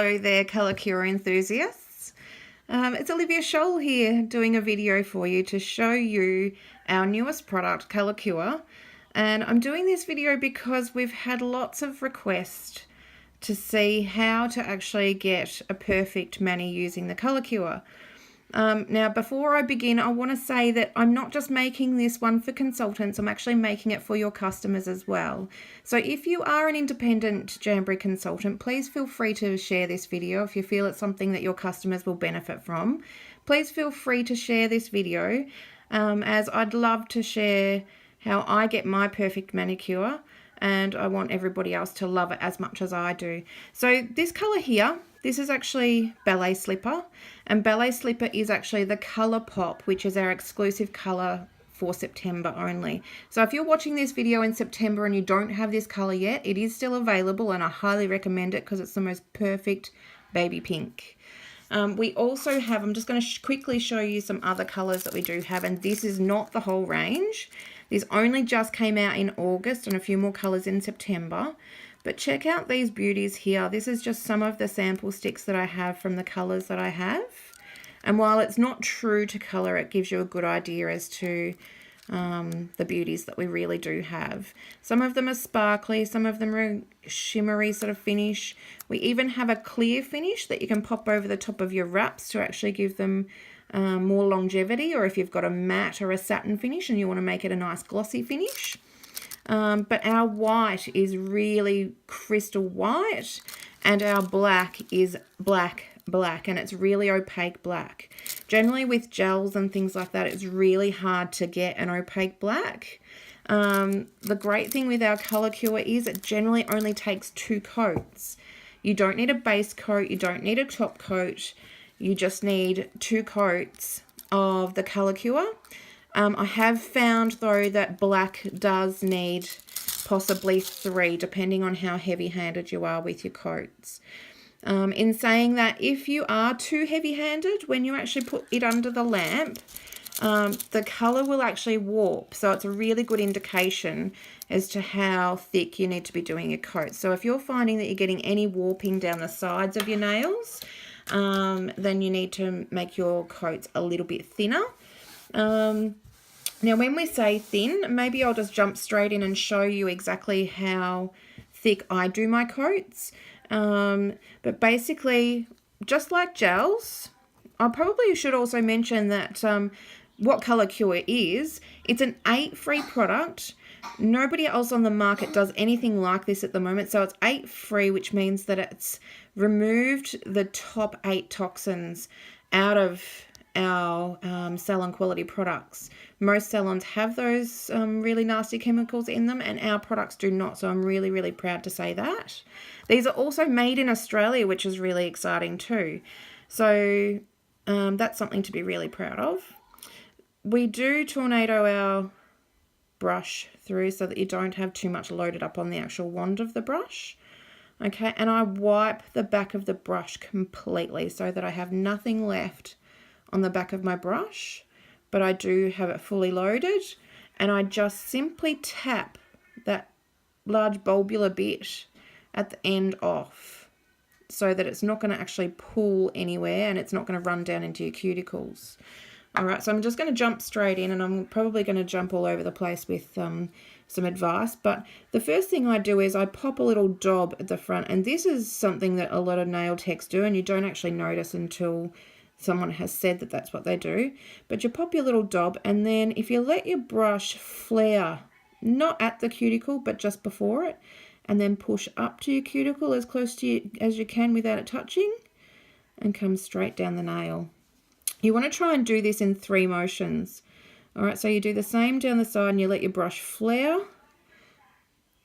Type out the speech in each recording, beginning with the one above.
Hello there, Colour Cure enthusiasts. It's Olivia Chol here doing a video for you to show you our newest product, Colour Cure. And I'm doing this video because we've had lots of requests to see how to actually get a perfect mani using the Colour Cure. Now, before I begin, I want to say that I'm not just making this one for consultants, I'm actually making it for your customers as well. So if you are an independent Jamberry consultant, please feel free to share this video if you feel it's something that your customers will benefit from. Please feel free to share this video as I'd love to share how I get my perfect manicure, and I want everybody else to love it as much as I do. So this colour here, this is actually Ballet Slipper, and Ballet Slipper is actually the Colour Pop, which is our exclusive colour for September only. So if you're watching this video in September and you don't have this colour yet, it is still available and I highly recommend it because it's the most perfect baby pink. We also have, I'm just going to quickly show you some other colours that we do have, and this is not the whole range. This only just came out in August and a few more colours in September. But check out these beauties here. This is just some of the sample sticks that I have from the colours that I have. And while it's not true to colour, it gives you a good idea as to the beauties that we really do have. Some of them are sparkly, some of them are shimmery sort of finish. We even have a clear finish that you can pop over the top of your wraps to actually give them more longevity, or if you've got a matte or a satin finish and you want to make it a nice glossy finish. But our white is really crystal white, and our black is black, and it's really opaque black. Generally with gels and things like that, it's really hard to get an opaque black. The great thing with our Colour Cure is it generally only takes 2 coats. You don't need a base coat, you don't need a top coat, you just need 2 coats of the Colour Cure. I have found though that black does need possibly 3, depending on how heavy-handed you are with your coats. In saying that, if you are too heavy-handed, when you actually put it under the lamp, the colour will actually warp. So it's a really good indication as to how thick you need to be doing your coat. So if you're finding that you're getting any warping down the sides of your nails, then you need to make your coats a little bit thinner. Now, when we say thin, maybe I'll just jump straight in and show you exactly how thick I do my coats. But basically, just like gels, I probably should also mention that what Colour Cure is, it's an 8-free product. Nobody else on the market does anything like this at the moment. So it's 8-free, which means that it's removed the top 8 toxins out of our salon quality products. Most salons have those really nasty chemicals in them, and our products do not, so I'm really, really proud to say that. These are also made in Australia, which is really exciting too. So that's something to be really proud of. We do tornado our brush through so that you don't have too much loaded up on the actual wand of the brush. Okay, and I wipe the back of the brush completely so that I have nothing left on the back of my brush, but I do have it fully loaded, and I just simply tap that large bulbular bit at the end off so that it's not going to actually pull anywhere and it's not going to run down into your cuticles. All right, so I'm just going to jump straight in, and I'm probably going to jump all over the place with some advice, but the first thing I do is I pop a little dob at the front, and this is something that a lot of nail techs do and you don't actually notice until someone has said that that's what they do. But you pop your little dob, and then if you let your brush flare, not at the cuticle but just before it, and then push up to your cuticle as close to you as you can without it touching, and come straight down the nail. You want to try and do this in 3 motions. All right, so you do the same down the side and you let your brush flare,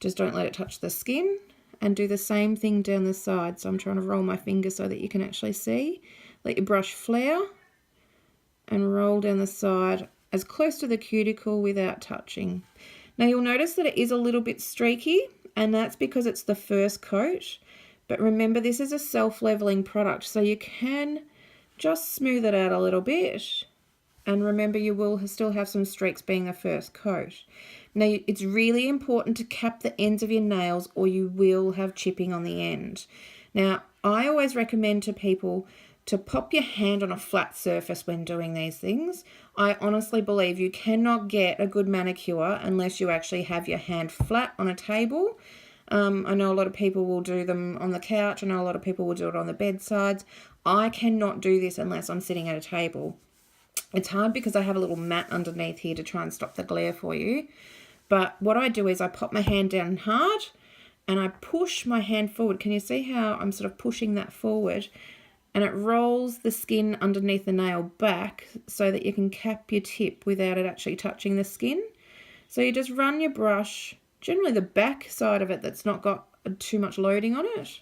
just don't let it touch the skin, and do the same thing down the side. So I'm trying to roll my finger so that you can actually see. Let your brush flare and roll down the side as close to the cuticle without touching. Now you'll notice that it is a little bit streaky, and that's because it's the first coat. But remember, this is a self-leveling product, so you can just smooth it out a little bit. And remember, you will still have some streaks being the first coat. Now, it's really important to cap the ends of your nails or you will have chipping on the end. Now, I always recommend to people to pop your hand on a flat surface when doing these things. I honestly believe you cannot get a good manicure unless you actually have your hand flat on a table. I know a lot of people will do them on the couch. I know a lot of people will do it on the bedsides. I cannot do this unless I'm sitting at a table. It's hard because I have a little mat underneath here to try and stop the glare for you. But what I do is I pop my hand down hard and I push my hand forward. Can you see how I'm sort of pushing that forward? And it rolls the skin underneath the nail back so that you can cap your tip without it actually touching the skin. So you just run your brush, generally the back side of it that's not got too much loading on it,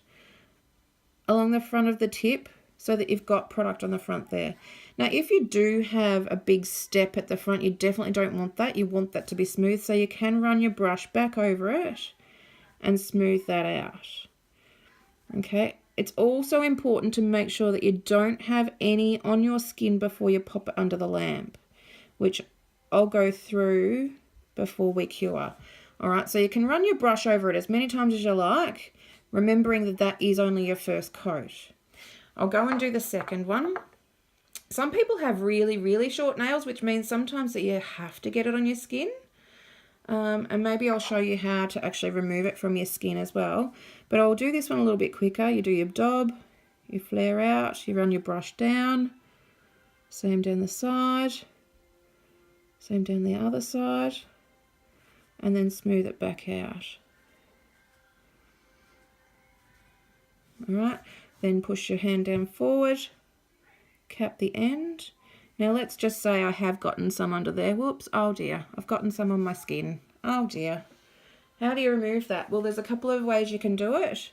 along the front of the tip so that you've got product on the front there. Now, if you do have a big step at the front, you definitely don't want that. You want that to be smooth, so you can run your brush back over it and smooth that out. Okay, it's also important to make sure that you don't have any on your skin before you pop it under the lamp, which I'll go through before we cure. All right, so you can run your brush over it as many times as you like, remembering that that is only your first coat. I'll go and do the second one. Some people have really, really short nails, which means sometimes that you have to get it on your skin. And maybe I'll show you how to actually remove it from your skin as well. But I'll do this one a little bit quicker. You do your dob, you flare out, you run your brush down, same down the side, same down the other side, and then smooth it back out. All right, then push your hand down forward, cap the end. Now let's just say I have gotten some under there. Whoops, oh dear, I've gotten some on my skin. Oh dear. How do you remove that? Well, there's a couple of ways you can do it.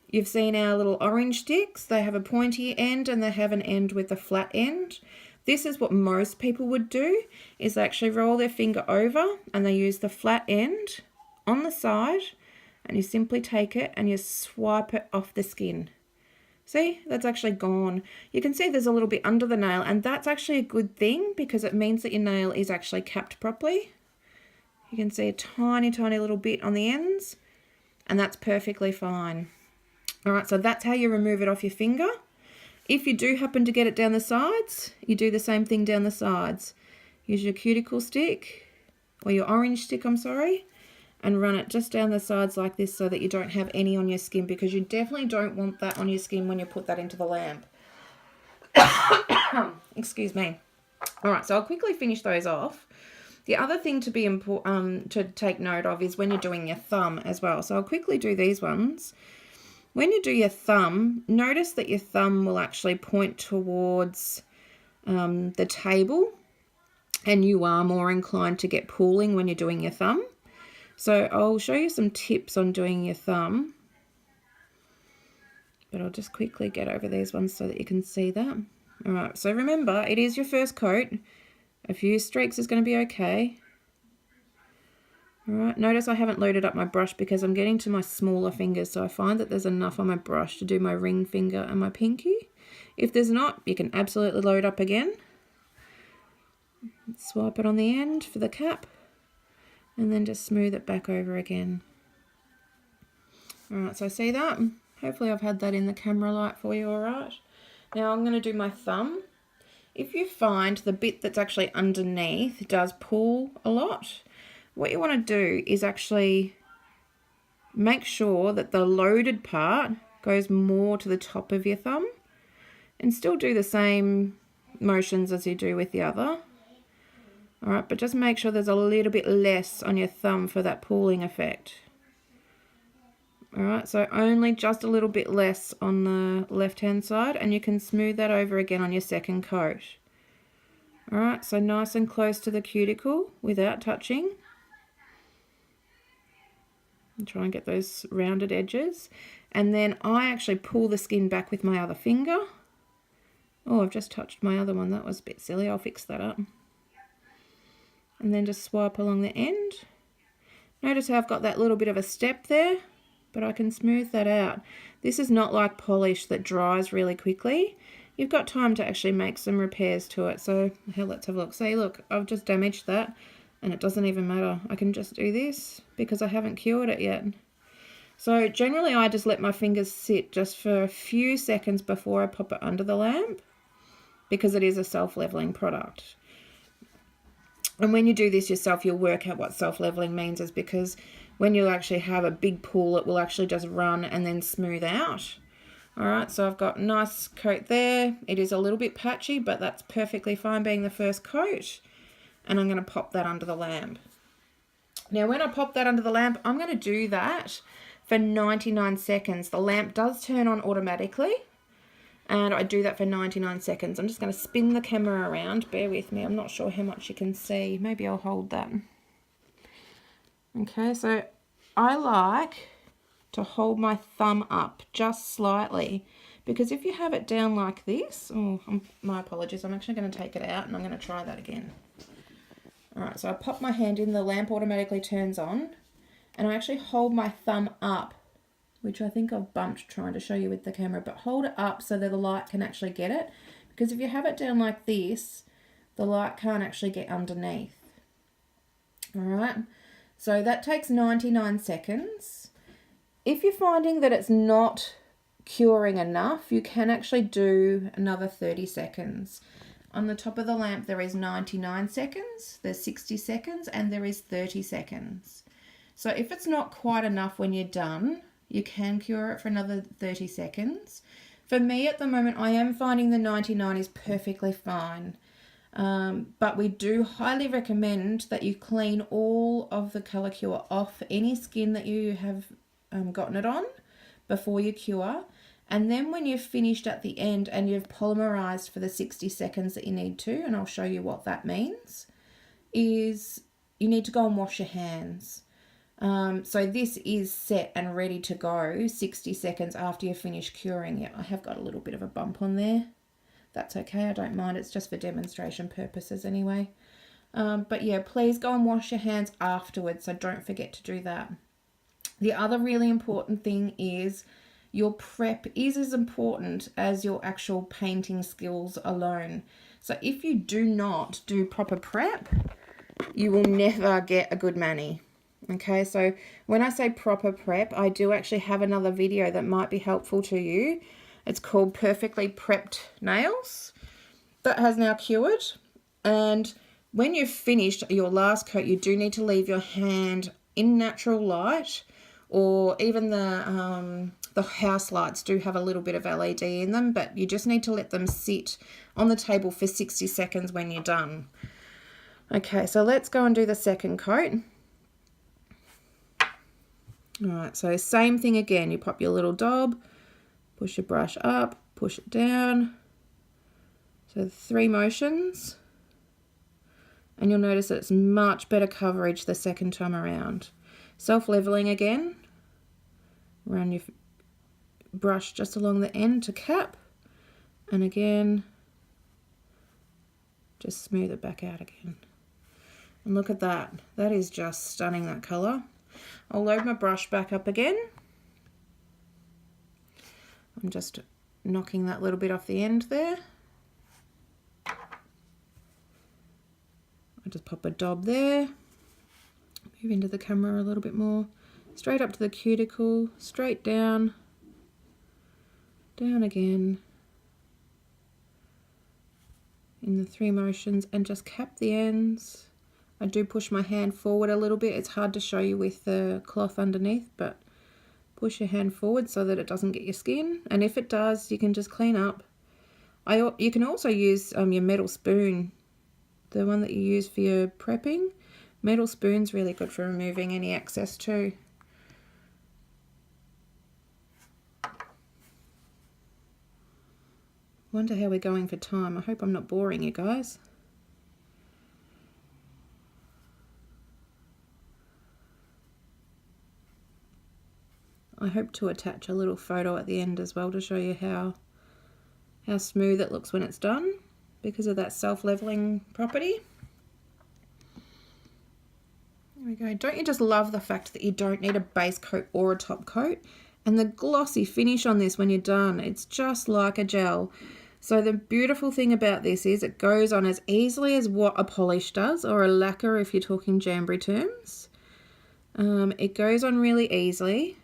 You've seen our little orange sticks. They have a pointy end and they have an end with a flat end. This is what most people would do, is they actually roll their finger over and they use the flat end on the side, and you simply take it and you swipe it off the skin. See, that's actually gone. You can see there's a little bit under the nail, and that's actually a good thing because it means that your nail is actually capped properly. You can see a tiny, tiny little bit on the ends, and that's perfectly fine. All right, so that's how you remove it off your finger. If you do happen to get it down the sides, you do the same thing down the sides. Use your cuticle stick, or your orange stick, I'm sorry, and run it just down the sides like this so that you don't have any on your skin, because you definitely don't want that on your skin when you put that into the lamp. Excuse me. All right, so I'll quickly finish those off. The other thing to be important to take note of is when you're doing your thumb as well. So I'll quickly do these ones. When you do your thumb, notice that your thumb will actually point towards the table, and you are more inclined to get pooling when you're doing your thumb. So I'll show you some tips on doing your thumb, but I'll just quickly get over these ones so that you can see that. All right, so remember, it is your first coat. A few streaks is going to be okay. All right, notice I haven't loaded up my brush because I'm getting to my smaller fingers, so I find that there's enough on my brush to do my ring finger and my pinky. If there's not, you can absolutely load up again. Swipe it on the end for the cap, and then just smooth it back over again. All right, so see that? Hopefully I've had that in the camera light for you, all right? Now I'm going to do my thumb. If you find the bit that's actually underneath does pull a lot, what you want to do is actually make sure that the loaded part goes more to the top of your thumb, and still do the same motions as you do with the other. All right, but just make sure there's a little bit less on your thumb for that pooling effect. All right, so only just a little bit less on the left-hand side, and you can smooth that over again on your second coat. All right, so nice and close to the cuticle without touching. And try and get those rounded edges. And then I actually pull the skin back with my other finger. Oh, I've just touched my other one. That was a bit silly. I'll fix that up. And then just swipe along the end. Notice how I've got that little bit of a step there, but I can smooth that out. This is not like polish that dries really quickly. You've got time to actually make some repairs to it. So let's have a look. See, look, I've just damaged that, and it doesn't even matter. I can just do this because I haven't cured it yet. So generally I just let my fingers sit just for a few seconds before I pop it under the lamp, because it is a self-leveling product. And when you do this yourself, you'll work out what self-leveling means, is because when you actually have a big pool, it will actually just run and then smooth out. All right, so I've got a nice coat there. It is a little bit patchy, but that's perfectly fine being the first coat. And I'm going to pop that under the lamp. Now, when I pop that under the lamp, I'm going to do that for 99 seconds. The lamp does turn on automatically, and I do that for 99 seconds. I'm just going to spin the camera around. Bear with me. I'm not sure how much you can see. Maybe I'll hold that. Okay, so I like to hold my thumb up just slightly, because if you have it down like this, my apologies, I'm actually going to take it out and I'm going to try that again. All right, so I pop my hand in, the lamp automatically turns on, and I actually hold my thumb up, which I think I've bumped trying to show you with the camera, but hold it up so that the light can actually get it, because if you have it down like this, the light can't actually get underneath. All right, so that takes 99 seconds. If you're finding that it's not curing enough, you can actually do another 30 seconds. On the top of the lamp, there is 99 seconds, there's 60 seconds, and there is 30 seconds. So if it's not quite enough when you're done, you can cure it for another 30 seconds. For me at the moment, I am finding the 99 is perfectly fine. But we do highly recommend that you clean all of the colour cure off any skin that you have gotten it on before you cure. And then when you've finished at the end and you've polymerized for the 60 seconds that you need to, and I'll show you what that means, is you need to go and wash your hands. So this is set and ready to go 60 seconds after you finish curing. Yeah, I have got a little bit of a bump on there. That's okay, I don't mind. It's just for demonstration purposes anyway. But yeah, please go and wash your hands afterwards, so don't forget to do that. The other really important thing is your prep is as important as your actual painting skills alone. So if you do not do proper prep, you will never get a good mani. Okay, so when I say proper prep, I do actually have another video that might be helpful to you. It's called Perfectly Prepped Nails. That has now cured. And when you've finished your last coat, you do need to leave your hand in natural light, or even the house lights do have a little bit of LED in them, but you just need to let them sit on the table for 60 seconds when you're done. Okay, so let's go and do the second coat. All right, so same thing again. You pop your little dob, push your brush up, push it down. So 3 motions. And you'll notice that it's much better coverage the second time around. Self-leveling again. Run your brush just along the end to cap. And again, just smooth it back out again. And look at that. That is just stunning, that colour. I'll load my brush back up again. I'm just knocking that little bit off the end there. I just pop a dob there. Move into the camera a little bit more. Straight up to the cuticle, straight down, down again, in the 3 motions, and just cap the ends. I do push my hand forward a little bit. It's hard to show you with the cloth underneath, but push your hand forward so that it doesn't get your skin. And if it does, you can just clean up. You can also use your metal spoon, the one that you use for your prepping. Metal spoon's really good for removing any excess too. Wonder how we're going for time. I hope I'm not boring you guys. I hope to attach a little photo at the end as well to show you how smooth it looks when it's done, because of that self-leveling property. There we go. Don't you just love the fact that you don't need a base coat or a top coat? And the glossy finish on this when you're done, it's just like a gel. So the beautiful thing about this is it goes on as easily as what a polish does, or a lacquer if you're talking Jamberry terms. It goes on really easily.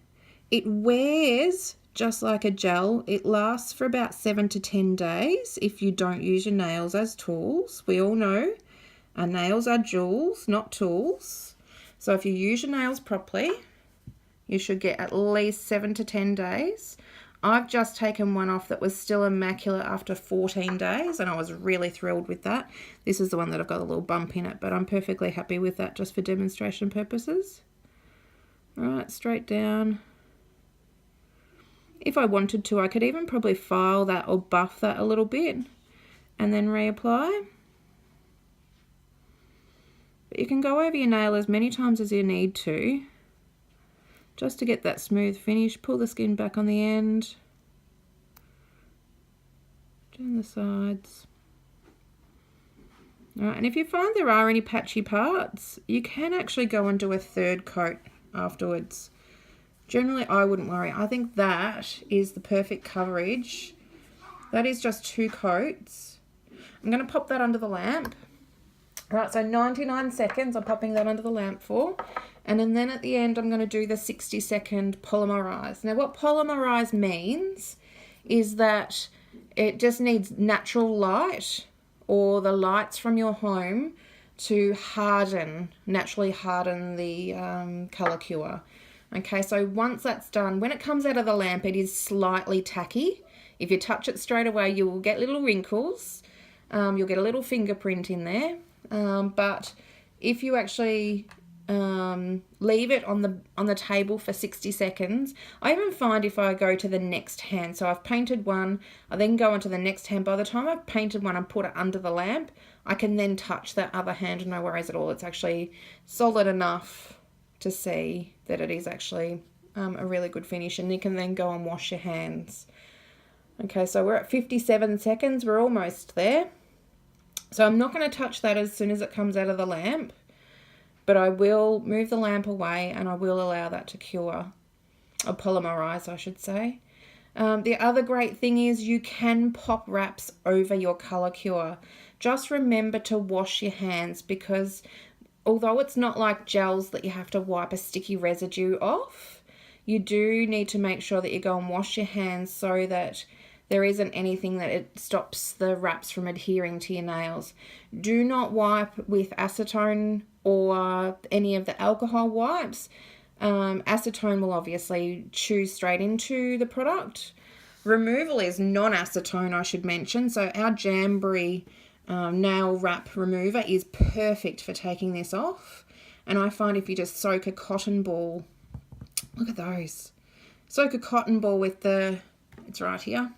It wears just like a gel. It lasts for about 7 to 10 days if you don't use your nails as tools. We all know our nails are jewels, not tools. So if you use your nails properly, you should get at least 7 to 10 days. I've just taken one off that was still immaculate after 14 days, and I was really thrilled with that. This is the one that I've got a little bump in it, but I'm perfectly happy with that just for demonstration purposes. All right, straight down. If I wanted to, I could even probably file that or buff that a little bit and then reapply. But you can go over your nail as many times as you need to, just to get that smooth finish. Pull the skin back on the end, down the sides. All right, and if you find there are any patchy parts, you can actually go and do a third coat afterwards. Generally, I wouldn't worry. I think that is the perfect coverage. That is just 2 coats. I'm going to pop that under the lamp. All right, so 99 seconds I'm popping that under the lamp for. And then at the end, I'm going to do the 60-second polymerize. Now, what polymerize means is that it just needs natural light or the lights from your home to naturally harden the colour cure. Okay, so once that's done, when it comes out of the lamp, it is slightly tacky. If you touch it straight away, you will get little wrinkles. You'll get a little fingerprint in there. But if you actually leave it on the table for 60 seconds, I even find if I go to the next hand, so I've painted one, I then go onto the next hand. By the time I've painted one and put it under the lamp, I can then touch that other hand, no worries at all. It's actually solid enough to see that it is actually a really good finish, and you can then go and wash your hands. Okay, so we're at 57 seconds. We're almost there. So I'm not going to touch that as soon as it comes out of the lamp, but I will move the lamp away and I will allow that to cure, or polymerize, I should say. The other great thing is you can pop wraps over your colour cure. Just remember to wash your hands, because although it's not like gels that you have to wipe a sticky residue off, you do need to make sure that you go and wash your hands so that there isn't anything that it stops the wraps from adhering to your nails. Do not wipe with acetone or any of the alcohol wipes. Acetone will obviously chew straight into the product. Removal is non-acetone, I should mention. So our Jamberry nail wrap remover is perfect for taking this off. And I find if you just soak a cotton ball, look at those, soak a cotton ball with it's right here,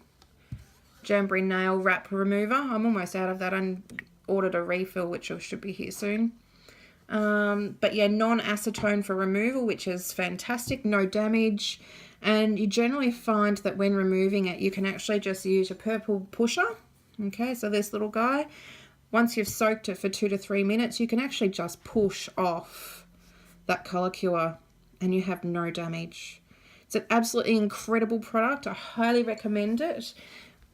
Jamberry nail wrap remover. I'm almost out of that. I ordered a refill, which should be here soon. But yeah, non-acetone for removal, which is fantastic, no damage. And you generally find that when removing it, you can actually just use a purple pusher. Okay, so this little guy, once you've soaked it for 2 to 3 minutes, you can actually just push off that colour cure and you have no damage. It's an absolutely incredible product. I highly recommend it.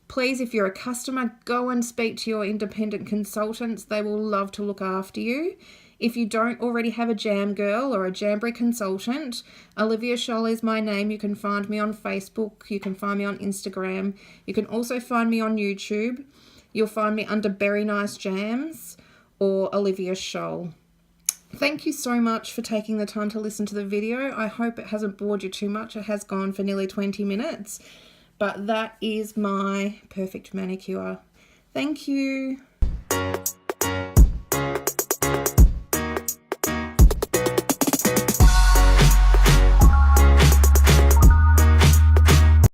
Please, if you're a customer, go and speak to your independent consultants. They will love to look after you. If you don't already have a jam girl or a Jamberry consultant, Olivia Chol is my name. You can find me on Facebook. You can find me on Instagram. You can also find me on YouTube. You'll find me under Berry Nice Jams or Olivia Chol. Thank you so much for taking the time to listen to the video. I hope it hasn't bored you too much. It has gone for nearly 20 minutes. But that is my perfect manicure. Thank you.